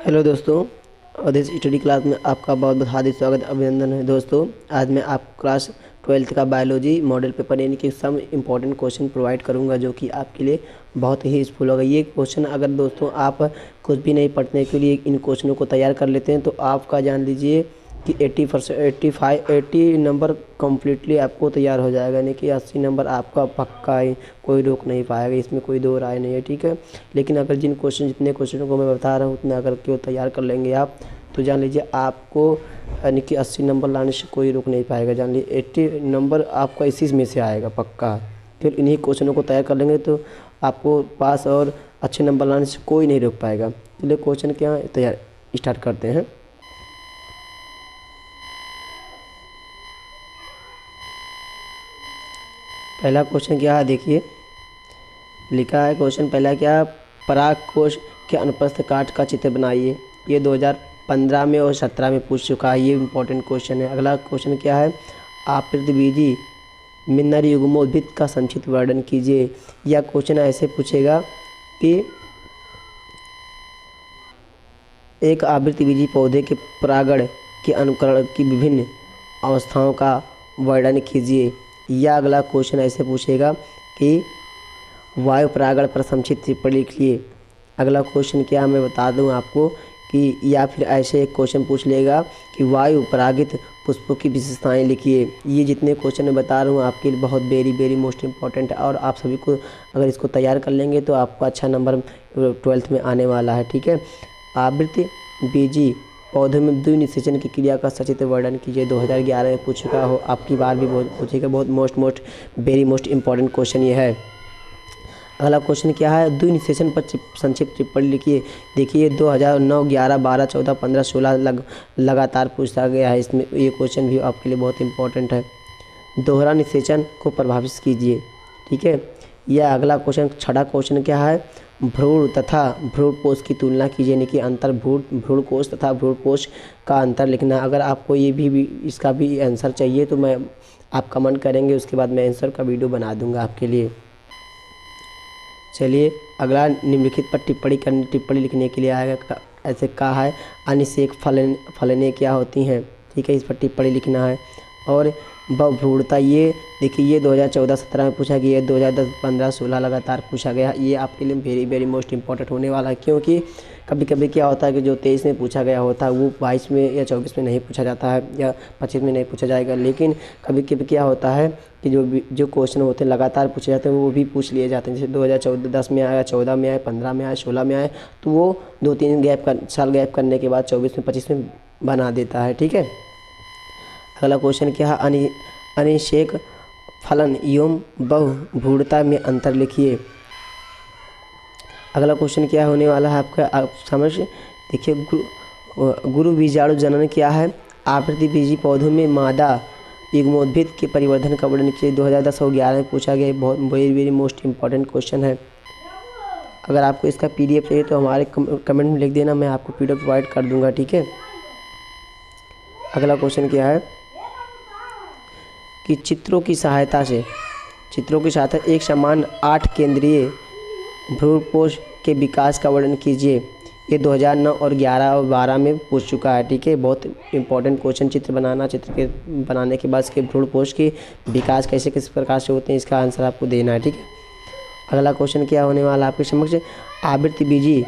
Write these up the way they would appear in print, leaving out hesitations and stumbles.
Hello दोस्तों, Awadhesh study class में आपका बहुत बहुत हार्दिक स्वागत अभिनंदन है। दोस्तों आज मैं आपको क्लास 12th का बायोलॉजी मॉडल पेपर यानी कि सम इम्पॉर्टेंट क्वेश्चन प्रोवाइड करूंगा जो कि आपके लिए बहुत ही यूज़फुल होगा। ये क्वेश्चन अगर दोस्तों आप कुछ भी नहीं पढ़ने के लिए इन क्वेश्चनों को तैयार कर लेते हैं तो आपका जान लीजिए कि 80 नंबर कम्प्लीटली आपको तैयार हो जाएगा, यानी कि 80 नंबर आपका पक्का है, कोई रोक नहीं पाएगा, इसमें कोई दो राय नहीं है। ठीक है, लेकिन अगर जितने क्वेश्चनों को मैं बता रहा हूँ उतने अगर क्यों तैयार कर लेंगे आप तो जान लीजिए आपको यानी कि 80 नंबर लाने से कोई रोक नहीं पाएगा। जान लीजिए 80 नंबर आपका इसी में से आएगा पक्का। फिर इन्हीं क्वेश्चनों को तैयार कर लेंगे तो आपको पास और अच्छे नंबर लाने से कोई नहीं रोक पाएगा। चलिए क्वेश्चन क्या तैयार स्टार्ट करते हैं। पहला क्वेश्चन क्या है, देखिए लिखा है क्वेश्चन पहला क्या, पराग कोश के अनुप्रस्थ काट का चित्र बनाइए। ये 2015 में और 17 में पूछ चुका है, ये इम्पोर्टेंट क्वेश्चन है। अगला क्वेश्चन क्या है, आवृतबीजी मिन्नर युग्मोद्भिद का संक्षिप्त वर्णन कीजिए। यह क्वेश्चन ऐसे पूछेगा कि एक आवृतबीजी पौधे के परागण के अनुकरण की विभिन्न अवस्थाओं का वर्णन कीजिए। या अगला क्वेश्चन ऐसे पूछेगा कि वायु परागण पर संक्षिप्त टिप्पणी लिखिए। अगला क्वेश्चन क्या मैं बता दूं आपको कि या फिर ऐसे एक क्वेश्चन पूछ लेगा कि वायु परागित पुष्पों की विशेषताएं लिखिए। ये जितने क्वेश्चन मैं बता रहा हूँ आपके लिए बहुत वेरी मोस्ट इम्पॉर्टेंट है और आप सभी को अगर इसको तैयार कर लेंगे तो आपको अच्छा नंबर 12th में आने वाला है। ठीक है, आवृतबीजी पौधों में द्विनिषेचन की क्रिया का सचित्र वर्णन कीजिए। 2011 में पूछ चुका हो, आपकी बार भी बहुत पूछेगा, बहुत वेरी मोस्ट इम्पॉर्टेंट क्वेश्चन ये है। अगला क्वेश्चन क्या है, द्विनिषेचन पर संक्षिप्त टिप्पणी लिखिए। देखिए 2009, 11, 12, 14, 15, 16 लगातार पूछा गया है। इसमें ये क्वेश्चन भी आपके लिए बहुत इंपॉर्टेंट है। दोहरा निषेचन को प्रभावित कीजिए। ठीक है, यह अगला क्वेश्चन छठा क्वेश्चन क्या है, भ्रूण तथा भ्रूणपोष की तुलना कीजिए, यानी कि अंतर भ्रूणकोष तथा भ्रूणपोष का अंतर लिखना। अगर आपको ये भी इसका भी आंसर चाहिए तो मैं आप कमेंट करेंगे, उसके बाद मैं आंसर का वीडियो बना दूंगा आपके लिए। चलिए अगला निम्नलिखित पर टिप्पणी लिखने के लिए आएगा। ऐसे कहा है, अनिषेक फलने क्या होती हैं। ठीक है, इस पर टिप्पणी लिखना है। और भ्रूणता, ये देखिए ये 2014-17 में पूछा गया, 2010, 15, 16 लगातार पूछा गया। ये आपके लिए वेरी मोस्ट इम्पॉर्टेंट होने वाला है, क्योंकि कभी कभी क्या होता है कि जो 23 में पूछा गया होता है वो 22 में या 24 में नहीं पूछा जाता है या 25 में नहीं पूछा जाएगा। लेकिन कभी कभी क्या होता है कि जो क्वेश्चन होते हैं लगातार पूछे जाते हैं वो भी पूछ लिए जाते हैं। जैसे 2010 में आया, 14 में आया, 15 में आया, 16 में आया, तो वो 2-3 साल गैप करने के बाद 24 में 25 में बना देता है। ठीक है, अगला क्वेश्चन क्या है, अनिषेक फलन एवं बहुभ्रूणता में अंतर लिखिए। अगला क्वेश्चन क्या होने वाला है आपका, आप समझ देखिए। गुरु बीजाणु जनन क्या है, आवृतबीजी पौधों में मादा युग्मोद्भिद के परिवर्धन का वर्णन कीजिए। 2010 और 11 में पूछा गया, बहुत वेरी मोस्ट इम्पॉर्टेंट क्वेश्चन है। अगर आपको इसका PDF चाहिए तो हमारे कमेंट में लिख देना, मैं आपको PDF प्रोवाइड कर दूंगा। ठीक है, अगला क्वेश्चन क्या है कि चित्रों की सहायता एक समान 8 केंद्रीय भ्रूणपोष के विकास का वर्णन कीजिए। ये 2009 और 11 और 12 में पूछ चुका है। ठीक है, बहुत इंपॉर्टेंट क्वेश्चन। चित्र के बनाने के बाद इसके भ्रूणपोष के विकास किस प्रकार से होते हैं, इसका आंसर आपको देना है। ठीक है, अगला क्वेश्चन क्या होने वाला आपके समक्ष, आवृतबीजी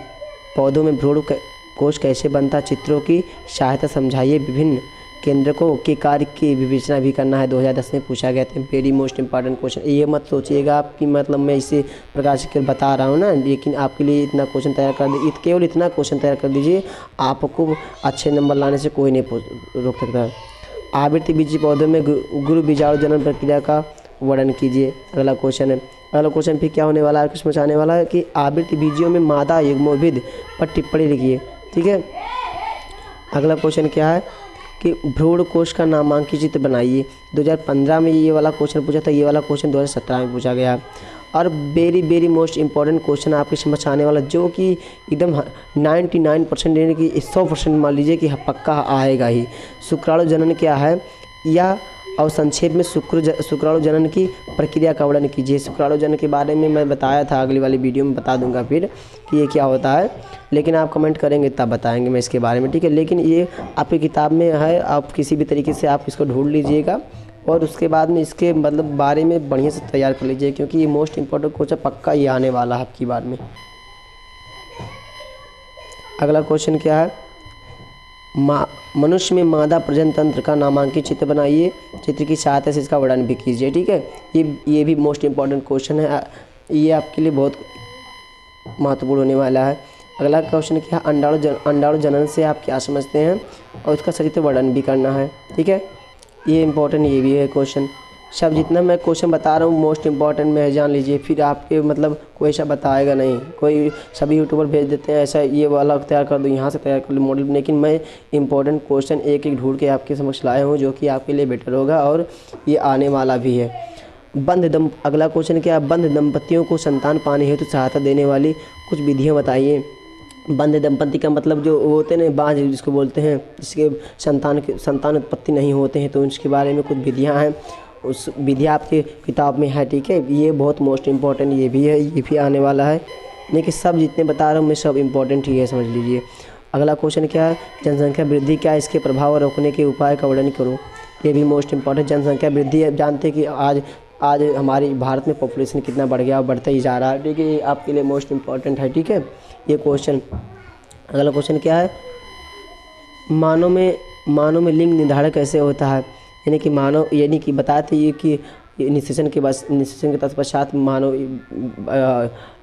पौधों में भ्रूणकोष कैसे बनता, चित्रों की सहायता समझाइए। विभिन्न केंद्रकों के कार्य की विवेचना भी करना है। 2010 में पूछा गया था, वेरी मोस्ट इम्पॉर्टेंट क्वेश्चन। ये मत सोचिएगा आप कि मतलब मैं इसे प्रकार से बता रहा हूँ ना, लेकिन आपके लिए इतना क्वेश्चन तैयार कर दीजिए, केवल इतना क्वेश्चन तैयार कर दीजिए, आपको अच्छे नंबर लाने से कोई नहीं रोक सकता। आवृतबीजी पौधों में गुरु बीजाणु जनन प्रक्रिया का वर्णन कीजिए। अगला क्वेश्चन है, अगला क्वेश्चन फिर क्या होने वाला है, समझ आने वाला है कि आवृतबीजियों में मादा युग्मोद्भिद पर टिप्पणी लिखिए। ठीक है, अगला क्वेश्चन क्या है कि भ्रूणकोष का नामांकित चित्र बनाइए। 2015 में ये वाला क्वेश्चन पूछा था, ये वाला क्वेश्चन 2017 में पूछा गया। और वेरी मोस्ट इम्पॉर्टेंट क्वेश्चन आपके समझ आने वाला, जो कि एकदम 99% यानी कि 100% मान लीजिए कि पक्का आएगा ही। शुक्राणु जनन क्या है, या और संक्षेप में शुक्राणु जनन की प्रक्रिया का वर्णन कीजिए। शुक्राणु जनन के बारे में मैं बताया था, अगली वाली वीडियो में बता दूंगा फिर कि ये क्या होता है, लेकिन आप कमेंट करेंगे तब बताएंगे मैं इसके बारे में, ठीक है। लेकिन ये आपकी किताब में है, आप किसी भी तरीके से आप इसको ढूंढ लीजिएगा और उसके बाद में इसके मतलब बारे में बढ़िया से तैयार कर लीजिए, क्योंकि ये मोस्ट इंपॉर्टेंट क्वेश्चन पक्का ये आने वाला है आपकी बार में। अगला क्वेश्चन क्या है, मनुष्य में मादा प्रजनन तंत्र का नामांकित चित्र बनाइए, चित्र की सहायता से इसका वर्णन भी कीजिए, ठीक है। ये भी मोस्ट इम्पॉर्टेंट क्वेश्चन है, ये आपके लिए बहुत महत्वपूर्ण होने वाला है। अगला क्वेश्चन क्या है, अंडाणु जनन से आप क्या समझते हैं और उसका सचित्र वर्णन भी करना है, ठीक है। ये इम्पोर्टेंट ये भी है क्वेश्चन। सब जितना मैं क्वेश्चन बता रहा हूँ मोस्ट इम्पॉर्टेंट में है, जान लीजिए, फिर आपके मतलब कोई ऐसा बताएगा नहीं, कोई सभी यूट्यूबर भेज देते हैं ऐसा ये वाला तैयार कर दो, यहाँ से तैयार कर लो मॉडल, लेकिन मैं इंपॉर्टेंट क्वेश्चन एक एक ढूंढ के आपके समक्ष लाया हूँ जो कि आपके लिए बेटर होगा और ये आने वाला भी है। अगला क्वेश्चन क्या है, बंध दंपतियों को संतान पाने हेतु सहायता देने वाली कुछ विधियाँ बताइए। बंध दंपति का मतलब जो होते हैं ना, बांझ जिसको बोलते हैं, जिसके संतान उत्पत्ति नहीं होते हैं, तो उसके बारे में कुछ विधियाँ हैं, उस विधियाँ आपके किताब में है, ठीक है। ये बहुत मोस्ट इम्पॉर्टेंट ये भी है, ये भी आने वाला है, लेकिन सब जितने बता रहा हूँ मैं सब इम्पॉर्टेंट ही है, समझ लीजिए। अगला क्वेश्चन क्या है, जनसंख्या वृद्धि क्या है, इसके प्रभाव और रोकने के उपाय का वर्णन करो। ये भी मोस्ट इम्पॉर्टेंट। जनसंख्या वृद्धि, आप जानते हैं कि आज हमारी भारत में पॉपुलेशन कितना बढ़ गया, बढ़ता ही जा रहा है, ठीक है। ये आपके लिए मोस्ट इम्पॉर्टेंट है, ठीक है, ये क्वेश्चन। अगला क्वेश्चन क्या है, मानव में लिंग निर्धारण कैसे होता है, यानी कि मानव, यानी कि बताते ये कि निषेचन के तत्पश्चात मानव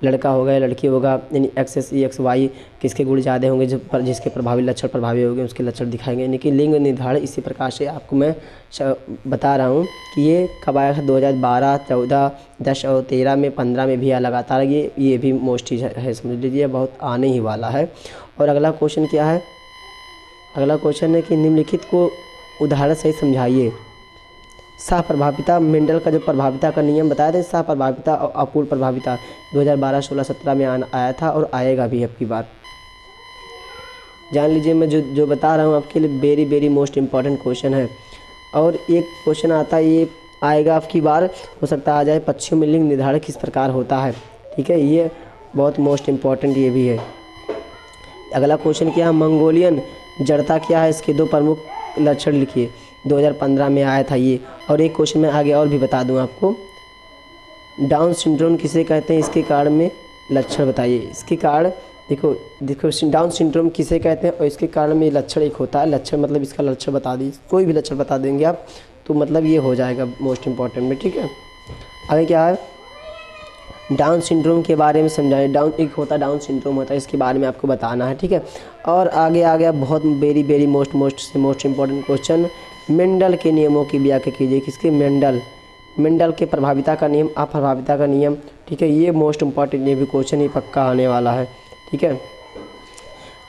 लड़का होगा या लड़की होगा, यानी एक्स एक्स वाई किसके गुण ज़्यादा होंगे, जिसके लक्षण प्रभावी होंगे उसके लक्षण दिखाएंगे, यानी कि लिंग निर्धारण इसी प्रकार से आपको मैं बता रहा हूँ कि ये कब आया था, 2012, 14, 10 और 13 में, 15 में भी आया लगातार, ये भी मोस्ट है, समझ लीजिए, बहुत आने ही वाला है। और अगला क्वेश्चन क्या है, अगला क्वेश्चन है कि निम्नलिखित को उदाहरण सहित समझाइए। सह प्रभाविता, मेंडल का जो प्रभाविता का नियम बताया था, सह प्रभाविता और अपूर्ण प्रभाविता 2012, 16, 17 में आया था और आएगा भी आपकी बात, जान लीजिए। मैं जो बता रहा हूँ आपके लिए very very most important question है। और एक क्वेश्चन आता है, ये आएगा आपकी बार, हो सकता आ जाए, पक्षियों में लिंग निर्धारण किस प्रकार होता है, ठीक है, ये बहुत मोस्ट इम्पॉर्टेंट ये भी है। अगला क्वेश्चन क्या है, मंगोलियन जड़ता क्या है, इसके 2 प्रमुख लक्षण लिखिए, 2015 में आया था ये। और एक क्वेश्चन मैं आगे और भी बता दूं आपको, डाउन सिंड्रोम किसे कहते हैं, इसके कारण में लक्षण बताइए। इसके कारण देखो डाउन सिंड्रोम किसे कहते हैं और इसके कारण में लक्षण एक होता है, लक्षण मतलब इसका लक्षण बता दीजिए, कोई भी लक्षण बता देंगे आप तो मतलब ये हो जाएगा मोस्ट इम्पॉर्टेंट में, ठीक है। आगे क्या है, डाउन सिंड्रोम के बारे में समझाएं। डाउन सिंड्रोम होता है, इसके बारे में आपको बताना है, ठीक है। और आगे आ गया बहुत very very most important question, Mendel के नियमों की व्याख्या कीजिए। किसके, मेंडल के प्रभाविता का नियम, अप्रभाविता का नियम, ठीक है। ये मोस्ट इम्पॉर्टेंट, ये भी क्वेश्चन ही पक्का आने वाला है, ठीक है।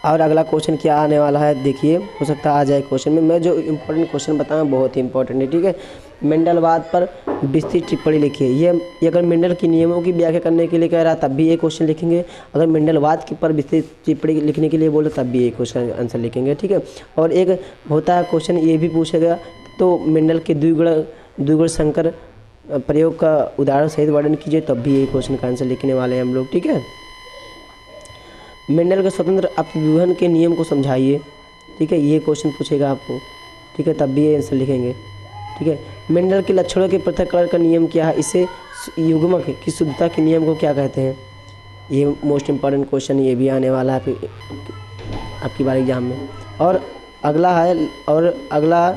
और अगला क्वेश्चन क्या आने वाला है, देखिए, हो सकता है आ जाए क्वेश्चन में। मैं जो इम्पोर्टेंट क्वेश्चन बताया बहुत ही इंपॉर्टेंट है, ठीक है। मेंडलवाद पर विस्तृत टिप्पणी लिखिए। ये अगर मेंडल के नियमों की व्याख्या करने के लिए कह रहा तब भी ये क्वेश्चन लिखेंगे, अगर मेंडलवाद के पर विस्तृत टिप्पणी लिखने के लिए बोले तब भी ये क्वेश्चन आंसर लिखेंगे, ठीक है। और एक होता है क्वेश्चन ये भी पूछेगा, तो मेंडल के द्विगुण संकर प्रयोग का उदाहरण सहित वर्णन कीजिए, तब भी ये क्वेश्चन का आंसर लिखने वाले हैं हम लोग, ठीक है। मेंडल के स्वतंत्र अपव्यूहन के नियम को समझाइए, ठीक है, ये क्वेश्चन पूछेगा आपको, ठीक है, तब भी ये आंसर लिखेंगे, ठीक है। मेंडल के लक्षणों के पृथक्करण का नियम क्या है, इसे युग्मक की शुद्धता के नियम को क्या कहते हैं, ये मोस्ट इम्पॉर्टेंट क्वेश्चन ये भी आने वाला है आपकी बार एग्जाम में। और अगला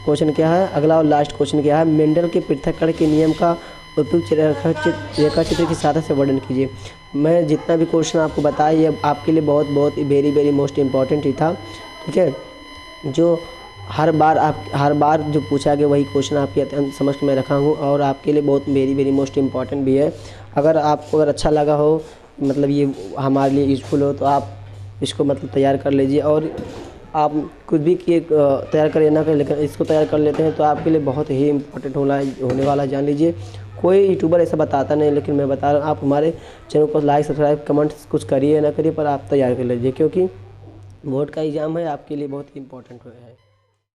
क्वेश्चन क्या है, अगला और लास्ट क्वेश्चन क्या है, मेंडल के पृथक्करण के नियम का उपयुक्त रेखा चित्र की सहायता से वर्णन कीजिए। मैं जितना भी क्वेश्चन आपको बताया ये आपके लिए बहुत वेरी वेरी मोस्ट इम्पॉर्टेंट ही था, ठीक है। जो हर बार जो पूछा गया वही क्वेश्चन आपके समक्ष में रखा हूँ और आपके लिए बहुत वेरी वेरी मोस्ट इम्पॉर्टेंट भी है। अगर अच्छा लगा हो, मतलब ये हमारे लिए यूज़फुल हो, तो आप इसको मतलब तैयार कर लीजिए। और आप कुछ भी तैयार करें ना करें, लेकिन इसको तैयार कर लेते हैं तो आपके लिए बहुत ही इम्पोर्टेंट होने वाला, जान लीजिए। कोई यूट्यूबर ऐसा बताता नहीं, लेकिन मैं बता रहा हूँ, आप हमारे चैनल को लाइक सब्सक्राइब कमेंट्स कुछ करिए ना करिए, पर आप तैयार कर लीजिए, क्योंकि बोर्ड का एग्ज़ाम है, आपके लिए बहुत ही इम्पोर्टेंट है।